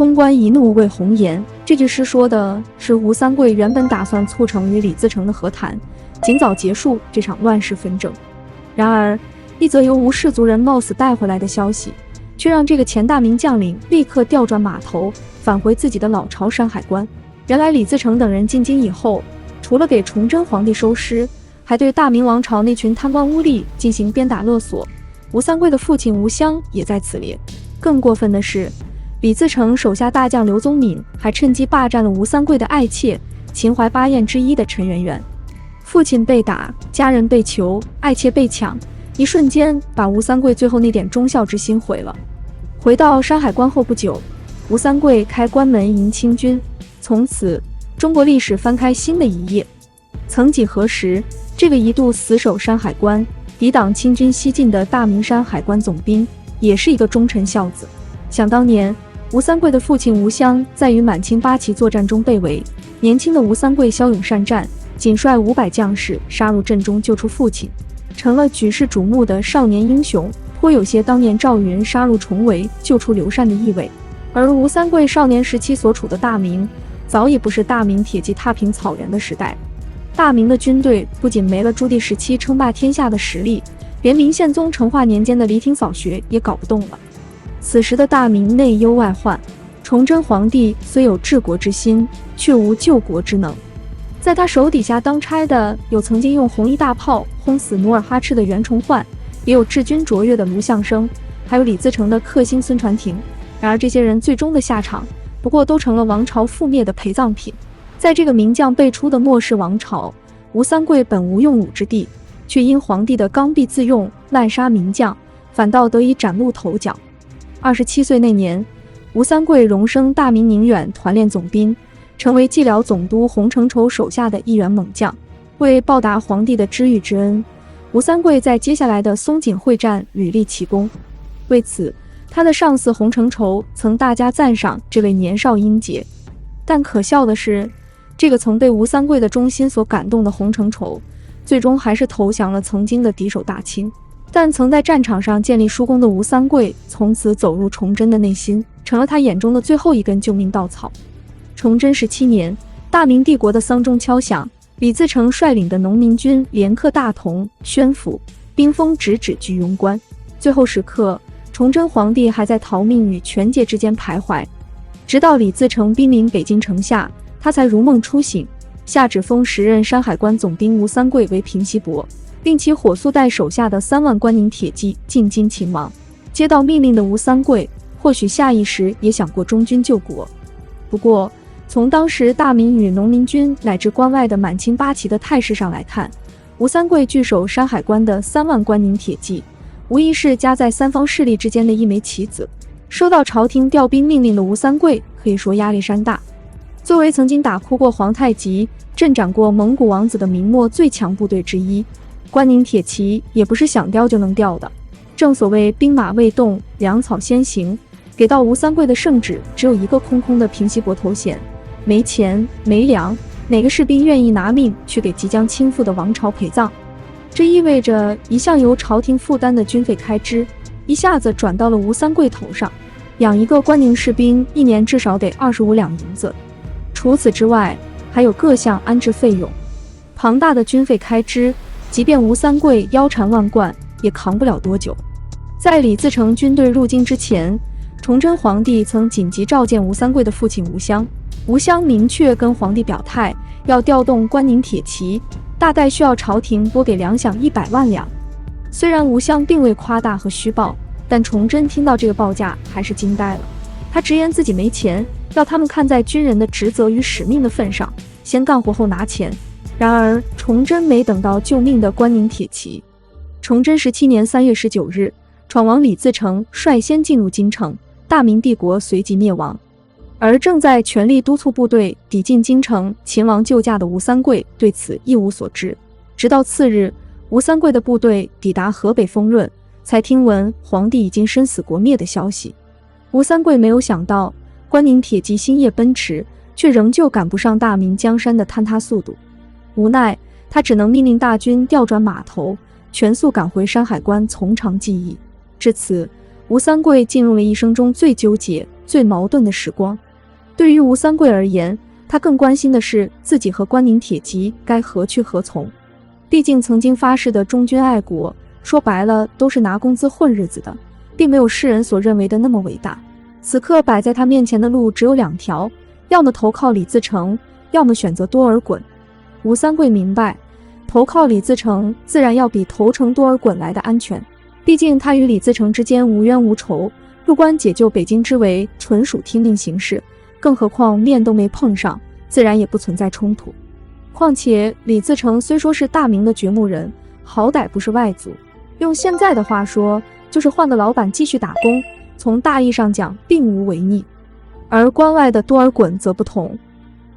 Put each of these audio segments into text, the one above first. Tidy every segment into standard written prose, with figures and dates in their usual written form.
潼关一怒为红颜。这句诗说的是吴三桂原本打算促成与李自成的和谈，尽早结束这场乱世纷争。然而，一则由吴氏族人冒死带回来的消息，却让这个前大明将领立刻调转马头，返回自己的老巢山海关。原来李自成等人进京以后，除了给崇祯皇帝收尸，还对大明王朝那群贪官污吏进行鞭打勒索。吴三桂的父亲吴襄也在此列。更过分的是，李自成手下大将刘宗敏还趁机霸占了吴三桂的爱妾，秦淮八艳之一的陈圆圆。父亲被打，家人被囚，爱妾被抢，一瞬间把吴三桂最后那点忠孝之心毁了。回到山海关后不久，吴三桂开关门迎清军，从此中国历史翻开新的一页。曾几何时，这个一度死守山海关、抵挡清军西进的大明山海关总兵，也是一个忠臣孝子。想当年，吴三桂的父亲吴襄在与满清八旗作战中被围，年轻的吴三桂骁勇善战，仅率500将士杀入阵中救出父亲，成了举世瞩目的少年英雄，颇有些当年赵云杀入重围救出刘禅的意味。而吴三桂少年时期所处的大明，早已不是大明铁骑踏平草原的时代。大明的军队不仅没了朱棣时期称霸天下的实力，连明宪宗成化年间的犁庭扫穴也搞不动了。此时的大明内忧外患，崇祯皇帝虽有治国之心，却无救国之能。在他手底下当差的有曾经用红衣大炮轰死努尔哈赤的袁崇焕，也有治军卓越的卢象升，还有李自成的克星孙传庭。然而这些人最终的下场，不过都成了王朝覆灭的陪葬品。在这个名将辈出的末世王朝，吴三桂本无用武之地，却因皇帝的刚愎自用，滥杀名将，反倒得以崭露头角。27岁那年，吴三桂荣升大明宁远团练总兵，成为蓟辽总督洪承畴手下的一员猛将。为报答皇帝的知遇之恩，吴三桂在接下来的松锦会战屡立奇功。为此，他的上司洪承畴曾大加赞赏这位年少英杰。但可笑的是，这个曾被吴三桂的忠心所感动的洪承畴，最终还是投降了曾经的敌手大清。但曾在战场上建立殊功的吴三桂，从此走入崇祯的内心，成了他眼中的最后一根救命稻草。崇祯17年，大明帝国的丧钟敲响，李自成率领的农民军连克大同、宣府，兵锋直指居庸关。最后时刻，崇祯皇帝还在逃命与权界之间徘徊，直到李自成兵临北京城下，他才如梦初醒，下旨封时任山海关总兵吴三桂为平西伯，令其火速带手下的3万关宁铁骑进京勤王。接到命令的吴三桂，或许下意识也想过忠君救国。不过，从当时大明与农民军乃至关外的满清八旗的态势上来看，吴三桂据守山海关的3万关宁铁骑，无疑是夹在三方势力之间的一枚棋子。收到朝廷调兵命令的吴三桂可以说压力山大。作为曾经打哭过皇太极、镇斩过蒙古王子的明末最强部队之一，关宁铁骑也不是想调就能调的。正所谓兵马未动，粮草先行，给到吴三桂的圣旨只有一个空空的平西伯头衔。没钱没粮，哪个士兵愿意拿命去给即将倾覆的王朝陪葬？这意味着一向由朝廷负担的军费开支，一下子转到了吴三桂头上。养一个关宁士兵1年至少得25两银子，除此之外还有各项安置费用，庞大的军费开支，即便吴三桂腰缠万贯也扛不了多久。在李自成军队入京之前，崇祯皇帝曾紧急召见吴三桂的父亲吴襄。吴襄明确跟皇帝表态，要调动关宁铁骑，大概需要朝廷拨给粮饷100万两。虽然吴襄并未夸大和虚报，但崇祯听到这个报价还是惊呆了。他直言自己没钱，要他们看在军人的职责与使命的份上，先干活后拿钱。然而崇祯没等到救命的关宁铁骑。崇祯17年3月19日，闯王李自成率先进入京城，大明帝国随即灭亡。而正在全力督促部队抵进京城勤王救驾的吴三桂对此一无所知。直到次日，吴三桂的部队抵达河北丰润，才听闻皇帝已经生死国灭的消息。吴三桂没有想到，关宁铁骑星夜奔驰，却仍旧赶不上大明江山的坍塌速度。无奈，他只能命令大军调转马头，全速赶回山海关从长计议。至此，吴三桂进入了一生中最纠结、最矛盾的时光。对于吴三桂而言，他更关心的是自己和关宁铁骑该何去何从。毕竟曾经发誓的忠君爱国，说白了都是拿工资混日子的，并没有世人所认为的那么伟大。此刻摆在他面前的路只有2条，要么投靠李自成，要么选择多尔衮。吴三桂明白，投靠李自成自然要比投诚多尔衮来的安全，毕竟他与李自成之间无冤无仇，入关解救北京之围纯属听令行事，更何况面都没碰上，自然也不存在冲突。况且李自成虽说是大明的掘墓人，好歹不是外族，用现在的话说，就是换个老板继续打工，从大义上讲并无违逆。而关外的多尔衮则不同，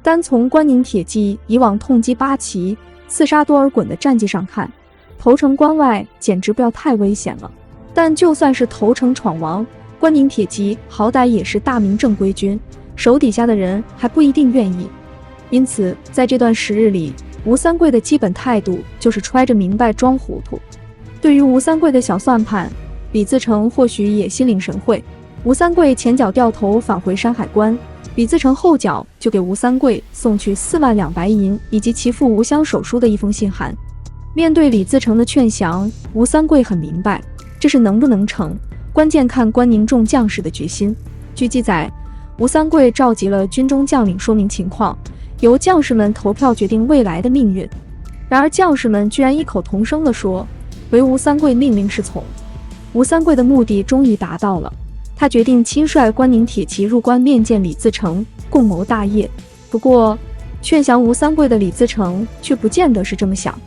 单从关宁铁骑以往痛击八旗、刺杀多尔衮的战绩上看，投诚关外简直不要太危险了。但就算是投诚闯王，关宁铁骑好歹也是大明正规军，手底下的人还不一定愿意。因此在这段时日里，吴三桂的基本态度就是揣着明白装糊涂。对于吴三桂的小算盘，李自成或许也心领神会。吴三桂前脚掉头返回山海关，李自成后脚就给吴三桂送去4万两白银以及其父吴襄手书的一封信函。面对李自成的劝降，吴三桂很明白，这是能不能成，关键看关宁众将士的决心。据记载，吴三桂召集了军中将领说明情况，由将士们投票决定未来的命运。然而将士们居然异口同声地说，唯吴三桂命令是从。吴三桂的目的终于达到了，他决定亲率关宁铁骑入关面见李自成，共谋大业。不过劝降吴三桂的李自成却不见得是这么想。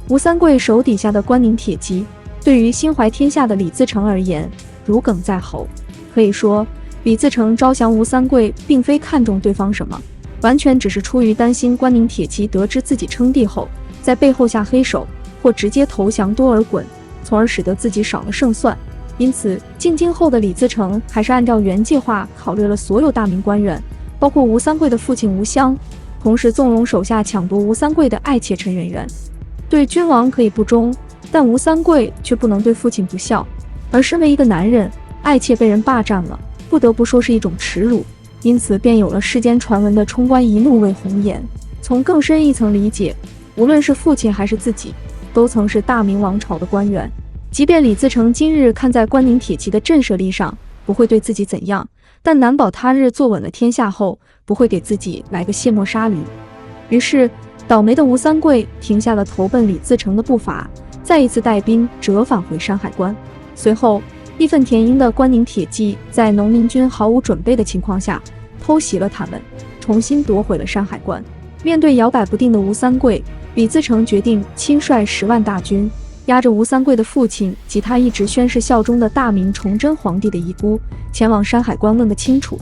吴三桂手底下的关宁铁骑对于心怀天下的李自成而言如鲠在喉，可以说李自成招降吴三桂并非看重对方什么，完全只是出于担心关宁铁骑得知自己称帝后在背后下黑手，或直接投降多尔衮，从而使得自己少了胜算。因此进京后的李自成还是按照原计划考虑了所有大明官员，包括吴三桂的父亲吴襄，同时纵容手下抢夺吴三桂的爱妾陈圆圆。对君王可以不忠，但吴三桂却不能对父亲不孝。而身为一个男人，爱妾被人霸占了，不得不说是一种耻辱。因此便有了世间传闻的冲冠一怒为红颜。从更深一层理解，无论是父亲还是自己，都曾是大明王朝的官员。即便李自成今日看在关宁铁骑的震慑力上不会对自己怎样，但难保他日坐稳了天下后不会给自己来个卸磨杀驴。于是倒霉的吴三桂停下了投奔李自成的步伐，再一次带兵折返回山海关。随后义愤填膺的关宁铁骑在农民军毫无准备的情况下偷袭了他们，重新夺回了山海关。面对摇摆不定的吴三桂，李自成决定亲率10万大军，押着吴三桂的父亲及他一直宣誓效忠的大明崇祯皇帝的遗孤，前往山海关问个清楚。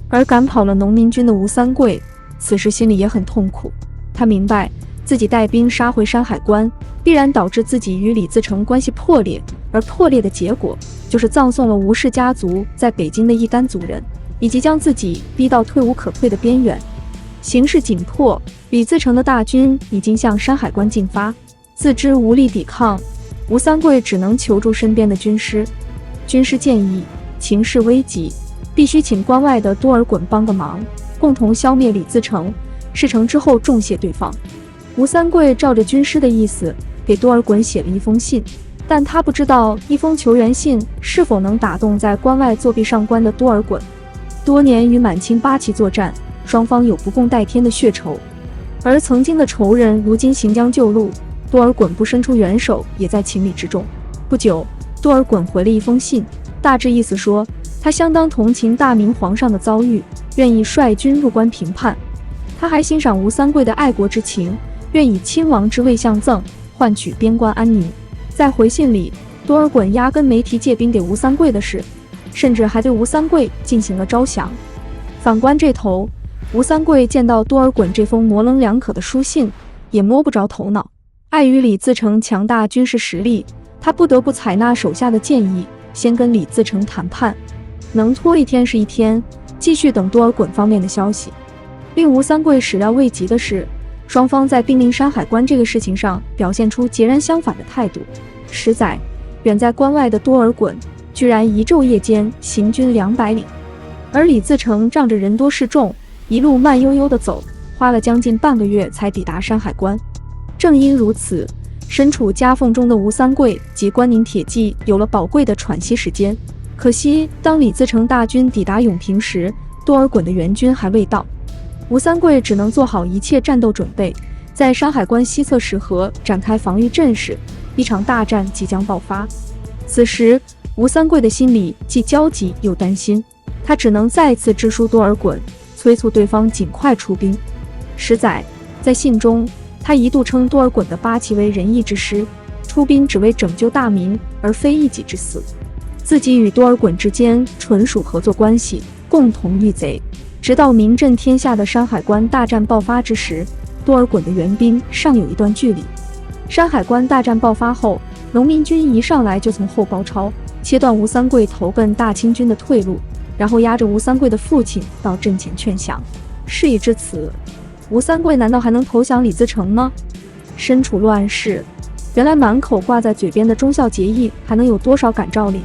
而赶跑了农民军的吴三桂，此时心里也很痛苦。他明白自己带兵杀回山海关，必然导致自己与李自成关系破裂，而破裂的结果就是葬送了吴氏家族在北京的一干族人，以及将自己逼到退无可退的边缘。形势紧迫，李自成的大军已经向山海关进发，自知无力抵抗，吴三桂只能求助身边的军师。军师建议情势危急，必须请关外的多尔衮帮个忙，共同消灭李自成，事成之后重谢对方。吴三桂照着军师的意思给多尔衮写了一封信，但他不知道一封求援信是否能打动在关外作弊上官的多尔衮。多年与满清八旗作战，双方有不共戴天的血仇，而曾经的仇人如今行将就戮，多尔衮不伸出援手也在情理之中。不久，多尔衮回了一封信，大致意思说他相当同情大明皇上的遭遇，愿意率军入关平叛。他还欣赏吴三桂的爱国之情，愿以亲王之位相赠，换取边关安宁。在回信里，多尔衮压根没提借兵给吴三桂的事，甚至还对吴三桂进行了招降。反观这头，吴三桂见到多尔衮这封模棱两可的书信，也摸不着头脑。碍于李自成强大军事实力，他不得不采纳手下的建议，先跟李自成谈判，能拖一天是一天，继续等多尔衮方面的消息。令吴三桂始料未及的是，双方在兵临山海关这个事情上表现出截然相反的态度。10载，远在关外的多尔衮居然一昼夜间行军200里。而李自成仗着人多势众，一路慢悠悠地走，花了将近半个月才抵达山海关。正因如此，身处夹缝中的吴三桂及关宁铁骑有了宝贵的喘息时间。可惜，当李自成大军抵达永平时，多尔衮的援军还未到，吴三桂只能做好一切战斗准备，在山海关西侧石河展开防御阵势，一场大战即将爆发。此时，吴三桂的心里既焦急又担心，他只能再次致书多尔衮，催促对方尽快出兵。实载，在信中，他一度称多尔衮的八旗为仁义之师，出兵只为拯救大民，而非一己之私。自己与多尔衮之间纯属合作关系，共同御贼。直到名震天下的山海关大战爆发之时，多尔衮的援兵尚有一段距离。山海关大战爆发后，农民军一上来就从后包抄，切断吴三桂投奔大清军的退路，然后押着吴三桂的父亲到阵前劝降。事已至此，吴三桂难道还能投降李自成吗？身处乱世，原来满口挂在嘴边的忠孝节义还能有多少感召力？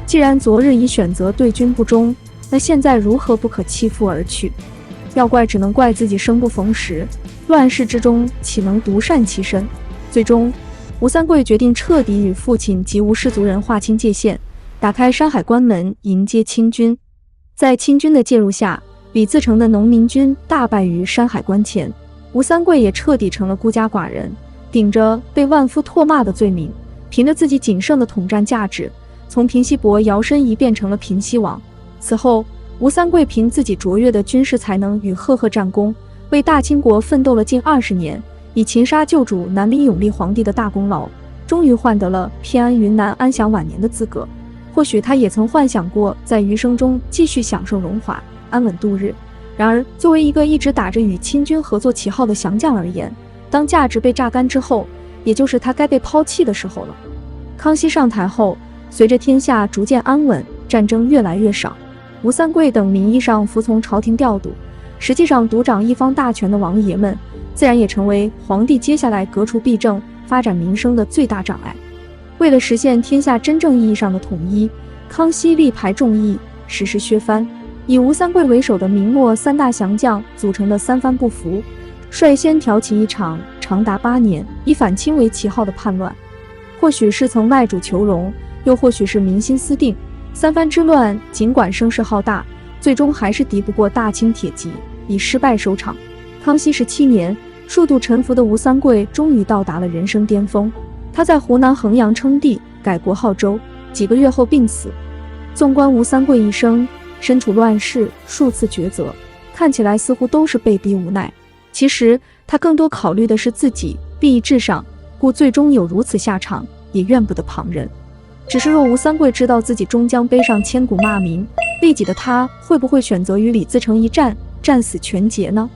既然昨日已选择对君不忠，那现在如何不可弃父而去？要怪只能怪自己生不逢时，乱世之中岂能独善其身？最终，吴三桂决定彻底与父亲及吴氏族人划清界限，打开山海关门迎接清军。在清军的介入下，李自成的农民军大败于山海关前，吴三桂也彻底成了孤家寡人，顶着被万夫唾骂的罪名，凭着自己仅剩的统战价值，从平西伯摇身一变成了平西王。此后，吴三桂凭自己卓越的军事才能与赫赫战功，为大清国奋斗了近20年，以擒杀旧主南明永历皇帝的大功劳，终于换得了偏安云南安享晚年的资格。或许他也曾幻想过在余生中继续享受荣华，安稳度日。然而，作为一个一直打着与清军合作旗号的降将而言，当价值被榨干之后，也就是他该被抛弃的时候了。康熙上台后，随着天下逐渐安稳，战争越来越少，吴三桂等名义上服从朝廷调度，实际上独掌一方大权的王爷们，自然也成为皇帝接下来革除弊政、发展民生的最大障碍。为了实现天下真正意义上的统一，康熙力排众议，实施削藩，以吴三桂为首的明末3大降将组成的三藩不服，率先挑起一场长达8年以反清为旗号的叛乱。或许是曾卖主求荣，又或许是民心思定，三藩之乱尽管声势浩大，最终还是敌不过大清铁骑，以失败收场。康熙17年，数度臣服的吴三桂终于到达了人生巅峰。他在湖南衡阳称帝，改国号周，几个月后病死。纵观吴三桂一生，身处乱世，数次抉择，看起来似乎都是被逼无奈。其实他更多考虑的是自己，利益至上，故最终有如此下场，也怨不得旁人。只是若吴三桂知道自己终将背上千古骂名，利己的他会不会选择与李自成一战，战死全节呢？